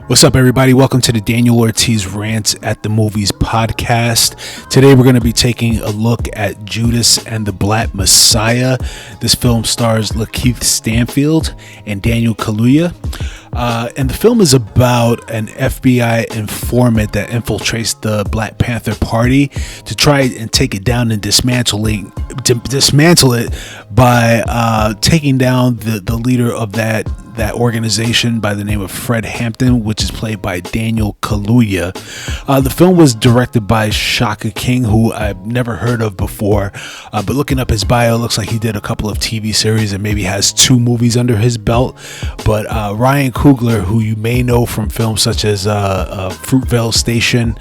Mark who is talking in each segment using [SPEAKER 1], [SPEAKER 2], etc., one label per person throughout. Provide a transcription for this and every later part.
[SPEAKER 1] What's up, everybody? Welcome to the Daniel Ortiz Rants at the Movies podcast. Today, we're going to be taking a look at Judas and the Black Messiah. This film stars Lakeith Stanfield and Daniel Kaluuya. And the film is about an FBI informant that infiltrates the Black Panther Party to try and take it down and dismantle it by taking down the leader of that organization by the name of Fred Hampton, which is played by Daniel Kaluuya. The film was directed by Shaka King, who I've never heard of before, but looking up his bio, looks like he did a couple of TV series and maybe has 2 movies under his belt. But Ryan Coogler, who you may know from films such as Fruitvale Station,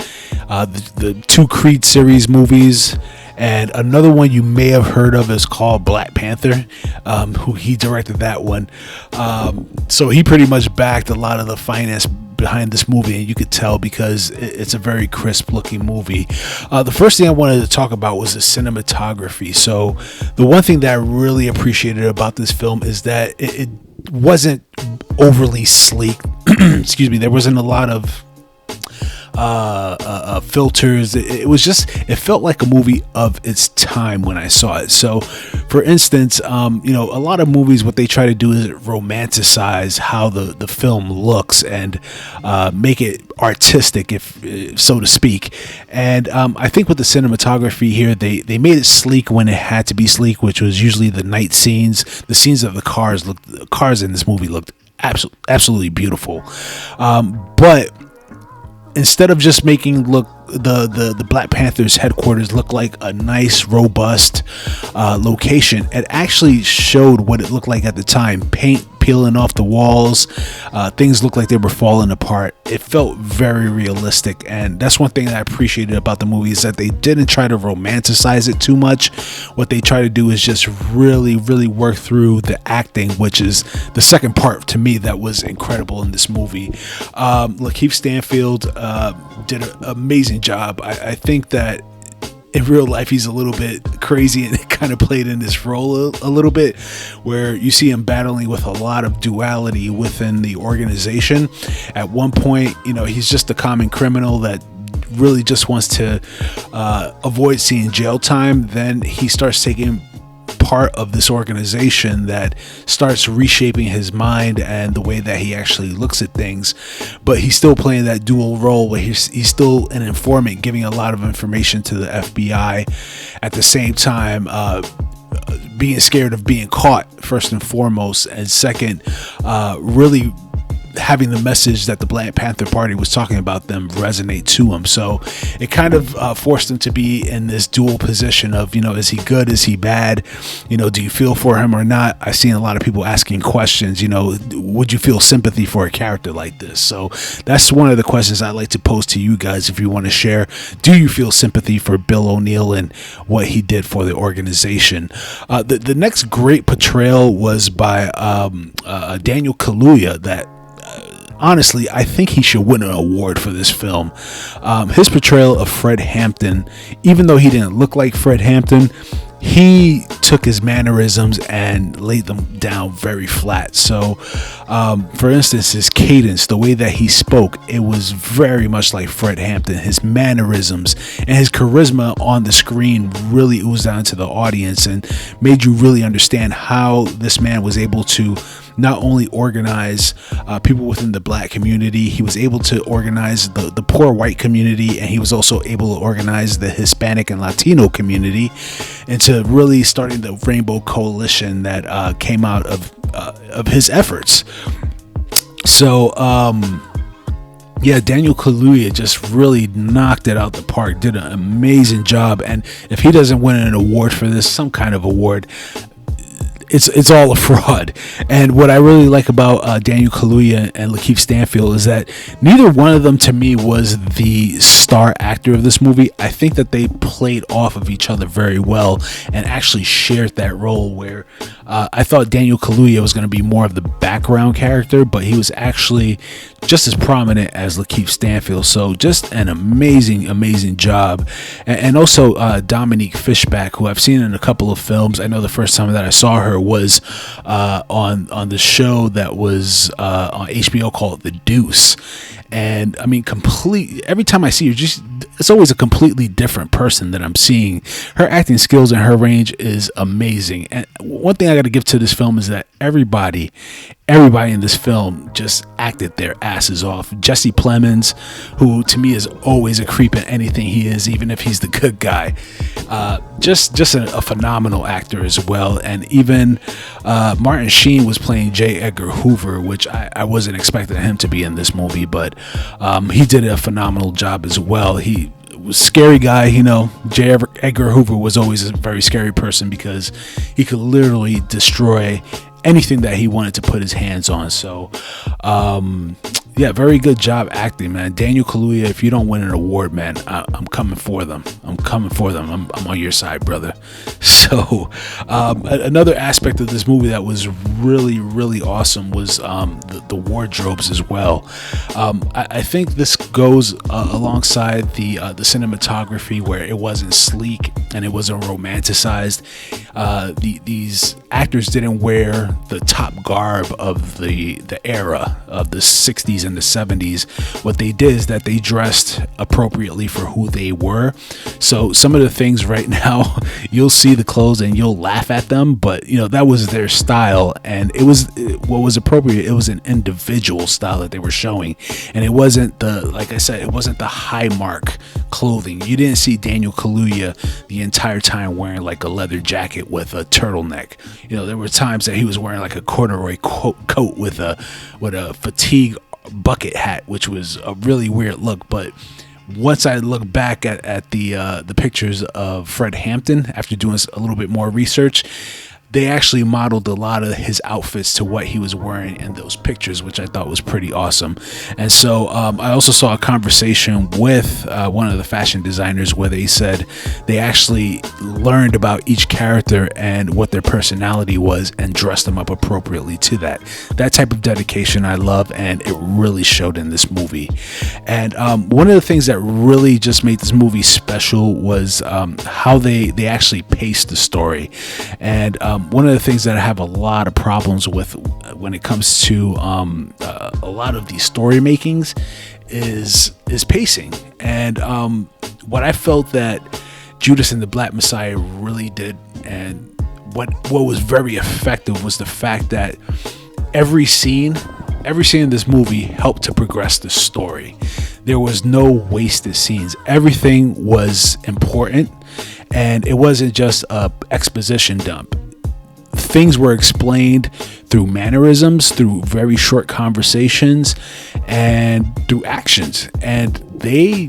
[SPEAKER 1] the 2 Creed series movies, and another one you may have heard of is called Black Panther, who he directed that one. So he pretty much backed a lot of the finance behind this movie, and you could tell because it's a very crisp looking movie. The first thing I wanted to talk about was the cinematography. So the one thing that I really appreciated about this film is that it wasn't overly sleek. Excuse me. There wasn't a lot of filters. It felt like a movie of its time when I saw it. So for instance, a lot of movies, what they try to do is romanticize how the film looks and make it artistic, if so to speak. And I think with the cinematography here, they made it sleek when it had to be sleek, which was usually the night scenes. The scenes of the cars in this movie looked absolutely beautiful. But instead of just making the Black Panther's headquarters look like a nice, robust location, it actually showed what it looked like at the time. Paint peeling off the walls, things looked like they were falling apart. It felt very realistic, and that's one thing that I appreciated about the movie, is that they didn't try to romanticize it too much. What they try to do is just really, really work through the acting, which is the second part to me that was incredible in this movie. Lakeith Stanfield did an amazing job. I think that in real life he's a little bit crazy, and it kind of played in this role a little bit, where you see him battling with a lot of duality within the organization. At one point, he's just a common criminal that really just wants to avoid seeing jail time. Then he starts taking part of this organization that starts reshaping his mind and the way that he actually looks at things, but he's still playing that dual role where he's still an informant, giving a lot of information to the FBI, at the same time being scared of being caught, first and foremost, and second, really having the message that the Black Panther Party was talking about them resonate to him. So it kind of forced him to be in this dual position of, is he good? Is he bad? Do you feel for him or not? I've seen a lot of people asking questions, would you feel sympathy for a character like this? So that's one of the questions I'd like to pose to you guys if you want to share. Do you feel sympathy for Bill O'Neill and what he did for the organization? The next great portrayal was by Daniel Kaluuya that honestly, I think he should win an award for this film. His portrayal of Fred Hampton, even though he didn't look like Fred Hampton, he took his mannerisms and laid them down very flat. So, for instance, his cadence, the way that he spoke, it was very much like Fred Hampton. His mannerisms and his charisma on the screen really oozed down to the audience and made you really understand how this man was able to not only organize people within the Black community, he was able to organize the poor white community, and he was also able to organize the Hispanic and Latino community into really starting the Rainbow Coalition that came out of his efforts. So Daniel Kaluuya just really knocked it out the park, did an amazing job, and if he doesn't win an award for this, some kind of award, it's all a fraud. And what I really like about Daniel Kaluuya and Lakeith Stanfield is that neither one of them to me was the star actor of this movie. I think that they played off of each other very well and actually shared that role, where I thought Daniel Kaluuya was going to be more of the background character, but he was actually just as prominent as Lakeith Stanfield. So just an amazing job. And also Dominique Fishback, who I've seen in a couple of films. I know the first time that I saw her was on the show that was on HBO called The Deuce. And I mean, every time I see her, it's always a completely different person that I'm seeing. Her acting skills and her range is amazing. And one thing I got to give to this film is that everybody in this film just acted their asses off. Jesse Plemons, who to me is always a creep in anything he is, even if he's the good guy, just a phenomenal actor as well. And even Martin Sheen was playing J. Edgar Hoover, which I wasn't expecting him to be in this movie, but he did a phenomenal job as well. He was a scary guy, J. Edgar Hoover was always a very scary person because he could literally destroy anything that he wanted to put his hands on. So yeah, very good job acting, man. Daniel Kaluuya, if you don't win an award, man, I'm coming for them. I'm on your side, brother. So another aspect of this movie that was really, really awesome was the wardrobes as well. I think this goes alongside the cinematography, where it wasn't sleek and it wasn't romanticized. These actors didn't wear the top garb of the era of the 60s and the 70s. What they did is that they dressed appropriately for who they were. So some of the things right now, you'll see the clothes and you'll laugh at them, but that was their style, and it was what was appropriate. It was an individual style that they were showing, and it wasn't like I said, it wasn't the high mark clothing. You didn't see Daniel Kaluuya the entire time wearing like a leather jacket with a turtleneck. There were times that he was wearing like a corduroy coat with a fatigue bucket hat, which was a really weird look. But once I look back at the pictures of Fred Hampton after doing a little bit more research, they actually modeled a lot of his outfits to what he was wearing in those pictures, which I thought was pretty awesome. And so I also saw a conversation with one of the fashion designers where they said they actually learned about each character and what their personality was and dressed them up appropriately to that. That type of dedication I love, and it really showed in this movie. And one of the things that really just made this movie special was how they actually paced the story. And one of the things that I have a lot of problems with when it comes to a lot of these story makings is pacing. And what I felt that Judas and the Black Messiah really did, and what was very effective, was the fact that every scene in this movie helped to progress the story. There was no wasted scenes. Everything was important, and it wasn't just a exposition dump. Things were explained through mannerisms, through very short conversations, and through actions. And they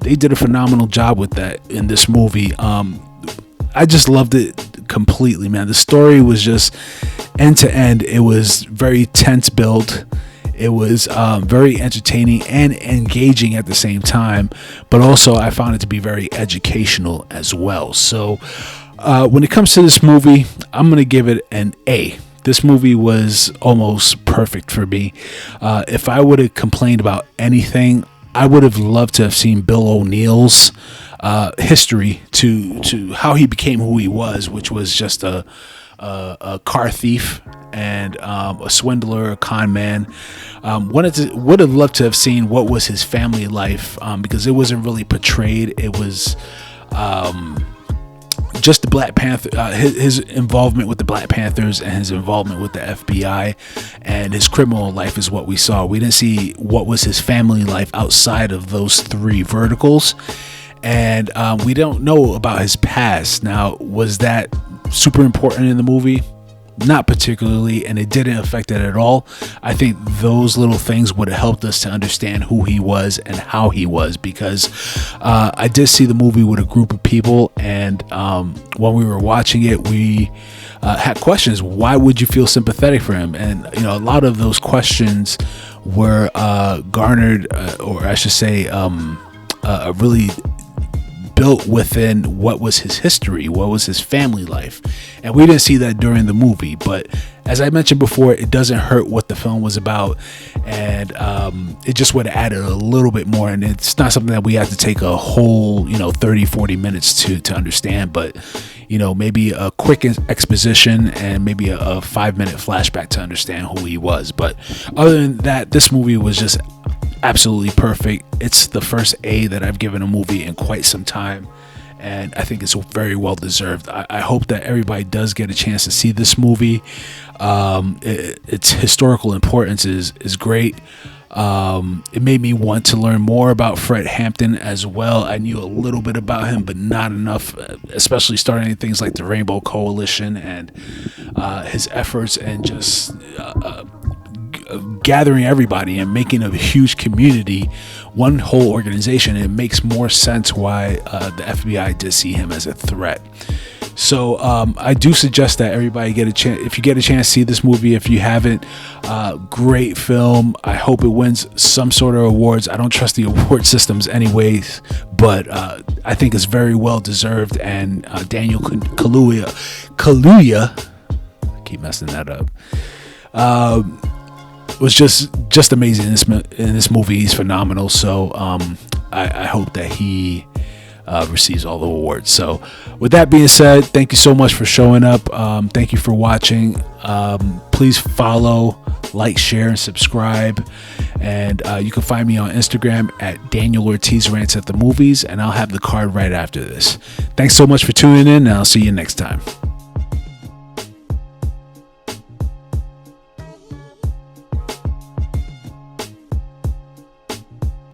[SPEAKER 1] did a phenomenal job with that in this movie. I just loved it completely, man. The story was just end to end. It was very tense build. It was very entertaining and engaging at the same time, but also I found it to be very educational as well. So when it comes to this movie, I'm going to give it an A. This movie was almost perfect for me. If I would have complained about anything, I would have loved to have seen Bill O'Neill's history to how he became who he was, which was just a car thief and a swindler, a con man. Would have loved to have seen what was his family life, because it wasn't really portrayed. It was just the Black Panther, his involvement with the Black Panthers and his involvement with the FBI and his criminal life is what we saw. We didn't see what was his family life outside of those three verticals, and we don't know about his past. Now, was that super important in the movie? Not particularly, and it didn't affect it at all. I think those little things would have helped us to understand who he was and how he was, because I did see the movie with a group of people, and when we were watching it, we had questions. Why would you feel sympathetic for him? And a lot of those questions were garnered, or I should say, really built within what was his history, what was his family life. And we didn't see that during the movie, but as I mentioned before, it doesn't hurt what the film was about, and it just would have added a little bit more. And it's not something that we have to take a whole 30-40 minutes to understand, but maybe a quick exposition and maybe a 5-minute flashback to understand who he was. But other than that, this movie was just absolutely perfect. It's the first A that I've given a movie in quite some time, and I think it's very well deserved. I hope that everybody does get a chance to see this movie. Its historical importance is great. It made me want to learn more about Fred Hampton as well. I knew a little bit about him, but not enough, especially starting things like the Rainbow Coalition and his efforts and just gathering everybody and making a huge community, one whole organization. It makes more sense why the FBI did see him as a threat. So I do suggest that everybody get a chance. If you get a chance to see this movie, if you haven't, great film. I hope it wins some sort of awards. I don't trust the award systems anyways, but I think it's very well deserved. And Daniel Kaluuya, I keep messing that up, was just amazing in this movie. He's phenomenal. So I hope that he receives all the awards. So with that being said, thank you so much for showing up. Thank you for watching. Please follow, like, share, and subscribe. And you can find me on Instagram at Daniel Ortiz Rants at the Movies, and I'll have the card right after this. Thanks so much for tuning in, and I'll see you next time.